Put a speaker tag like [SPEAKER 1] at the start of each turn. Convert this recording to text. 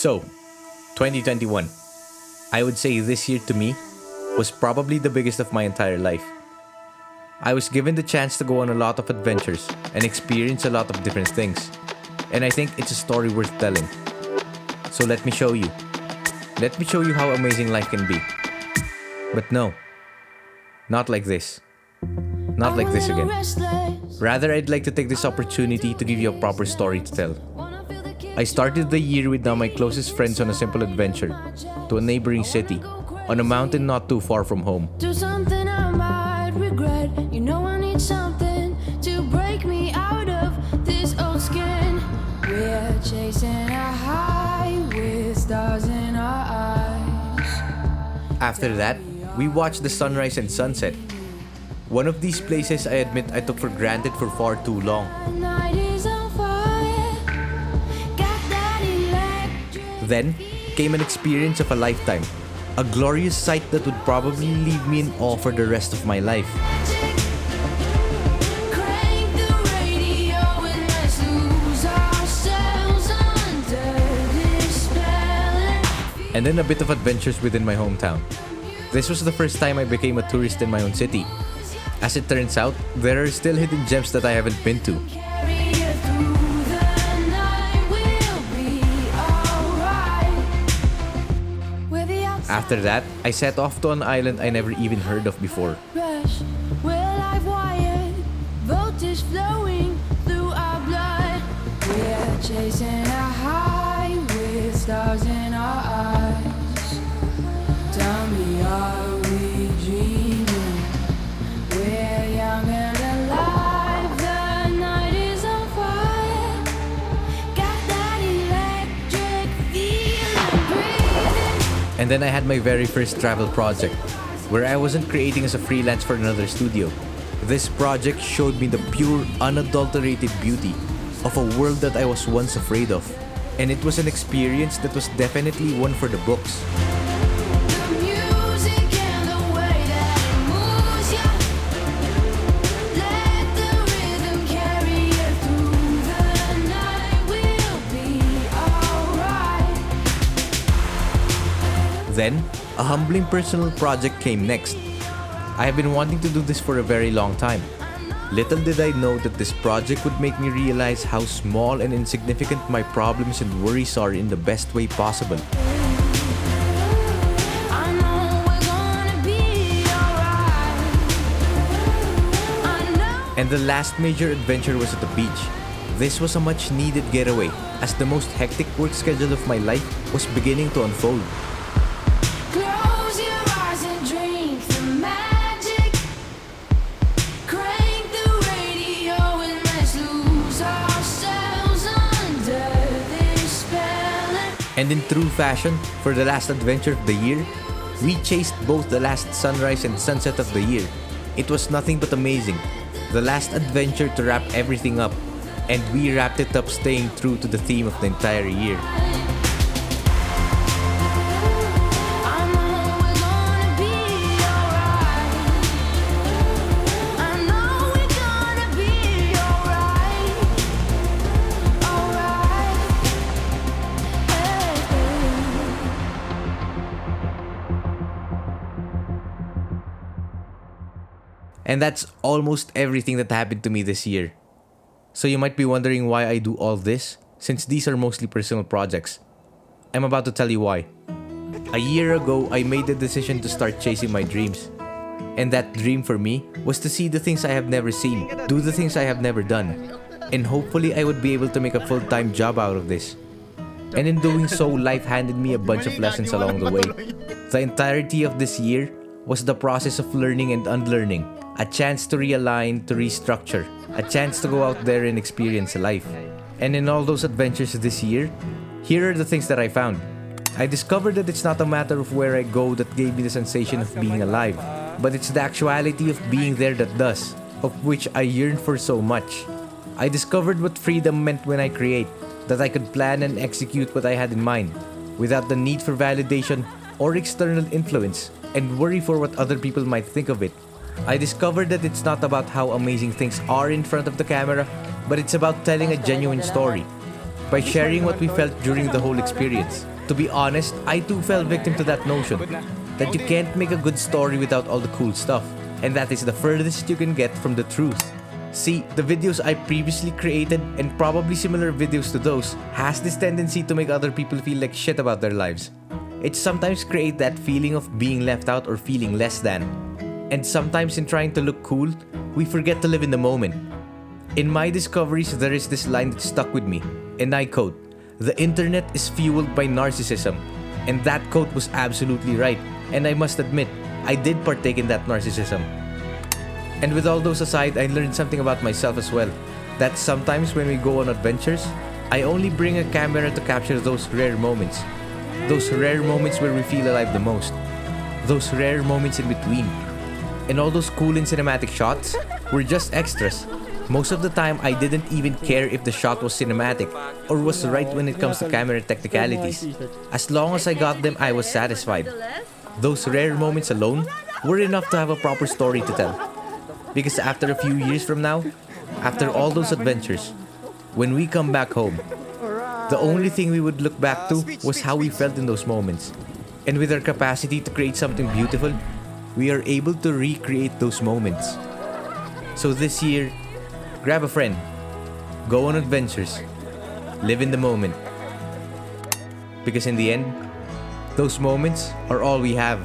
[SPEAKER 1] So, 2021. I would say this year to me was probably the biggest of my entire life. I was given the chance to go on a lot of adventures and experience a lot of different things. And I think it's a story worth telling. So let me show you. Let me show you how amazing life can be. But no, not like this. Not like this again. Rather, I'd like to take this opportunity to give you a proper story to tell. I started the year with now my closest friends on a simple adventure to a neighboring city, on a mountain not too far from home.
[SPEAKER 2] Do something I might regret. You know I need something to break me out of this old skin. We're chasing a high with stars in our eyes.
[SPEAKER 1] After that, we watched the sunrise and sunset. One of these places I admit I took for granted for far too long.
[SPEAKER 2] The night is on fire. Got that electric.
[SPEAKER 1] Then came an experience of a lifetime. A glorious sight that would probably leave me in awe for the rest of my life.
[SPEAKER 2] Crank the radio and let's lose ourselves under this spell.
[SPEAKER 1] And then a bit of adventures within my hometown. This was the first time I became a tourist in my own city. As it turns out, there are still hidden gems that I haven't been to.
[SPEAKER 2] Carry you through the night, we'll be alright. We're the outside
[SPEAKER 1] After that, I set off to an island I never even heard of before.
[SPEAKER 2] rush. We're live wired, voltage flowing through our blood. We're chasing a high with stars in our eyes. Tell me, are we dreaming? We're young and alive. The night is on fire. Got that electric feeling breathing.
[SPEAKER 1] And then I had my very first travel project, where I wasn't creating as a freelance for another studio. This project showed me the pure, unadulterated beauty of a world that I was once afraid of. And it was an experience that was definitely one for the books.
[SPEAKER 2] The music and the way that it moves ya. Let the rhythm carry you through the night. We'll be alright.
[SPEAKER 1] Then, a humbling personal project came next. I have been wanting to do this for a very long time. Little did I know that this project would make me realize how small and insignificant my problems and worries are in the best way possible.
[SPEAKER 2] I know we're gonna be alright. I know.
[SPEAKER 1] And the last major adventure was at the beach. This was a much needed getaway, as the most hectic work schedule of my life was beginning to unfold.
[SPEAKER 2] Close your eyes and drink the magic. Crank the radio and let's lose ourselves under this spell.
[SPEAKER 1] And in true fashion, for the last adventure of the year, we chased both the last sunrise and sunset of the year. It was nothing but amazing. The last adventure to wrap everything up, and we wrapped it up staying true to the theme of the entire year.
[SPEAKER 2] I know we're gonna be alright. I know we're gonna be alright. Alright. Hey.
[SPEAKER 1] And that's almost everything that happened to me this year. So you might be wondering why I do all this, since these are mostly personal projects. I'm about to tell you why. A year ago, I made the decision to start chasing my dreams. And that dream for me was to see the things I have never seen, do the things I have never done. And hopefully I would be able to make a full-time job out of this. And in doing so, life handed me a bunch of lessons along the way. The entirety of this year was the process of learning and unlearning. A chance to realign, to restructure. A chance to go out there and experience life. And in all those adventures this year, here are the things that I found. I discovered that it's not a matter of where I go that gave me the sensation of being alive, but it's the actuality of being there that does, of which I yearn for so much. I discovered what freedom meant when I create, that I could plan and execute what I had in mind, without the need for validation or external influence, and worry for what other people might think of it. I discovered that it's not about how amazing things are in front of the camera, but it's about telling a genuine story. By sharing what we felt during the whole experience. To be honest, I too fell victim to that notion that you can't make a good story without all the cool stuff, and that is the furthest you can get from the truth. See, the videos I previously created, and probably similar videos to those, has this tendency to make other people feel like shit about their lives. It sometimes creates that feeling of being left out or feeling less than. And sometimes in trying to look cool, we forget to live in the moment. In my discoveries, there is this line that stuck with me, and I quote, "The internet is fueled by narcissism." And that quote was absolutely right, and I must admit, I did partake in that narcissism. And with all those aside, I learned something about myself as well, that sometimes when we go on adventures, I only bring a camera to capture those rare moments. Those rare moments where we feel alive the most. Those rare moments in between. And all those cool and cinematic shots were just extras. Most of the time, I didn't even care if the shot was cinematic or was right when it comes to camera technicalities. As long as I got them, I was satisfied. Those rare moments alone were enough to have a proper story to tell. Because after a few years from now, after all those adventures, when we come back home, the only thing we would look back to was how we felt in those moments. And with our capacity to create something beautiful, we are able to recreate those moments. So this year, grab a friend, go on adventures, live in the moment. Because in the end, those moments are all we have.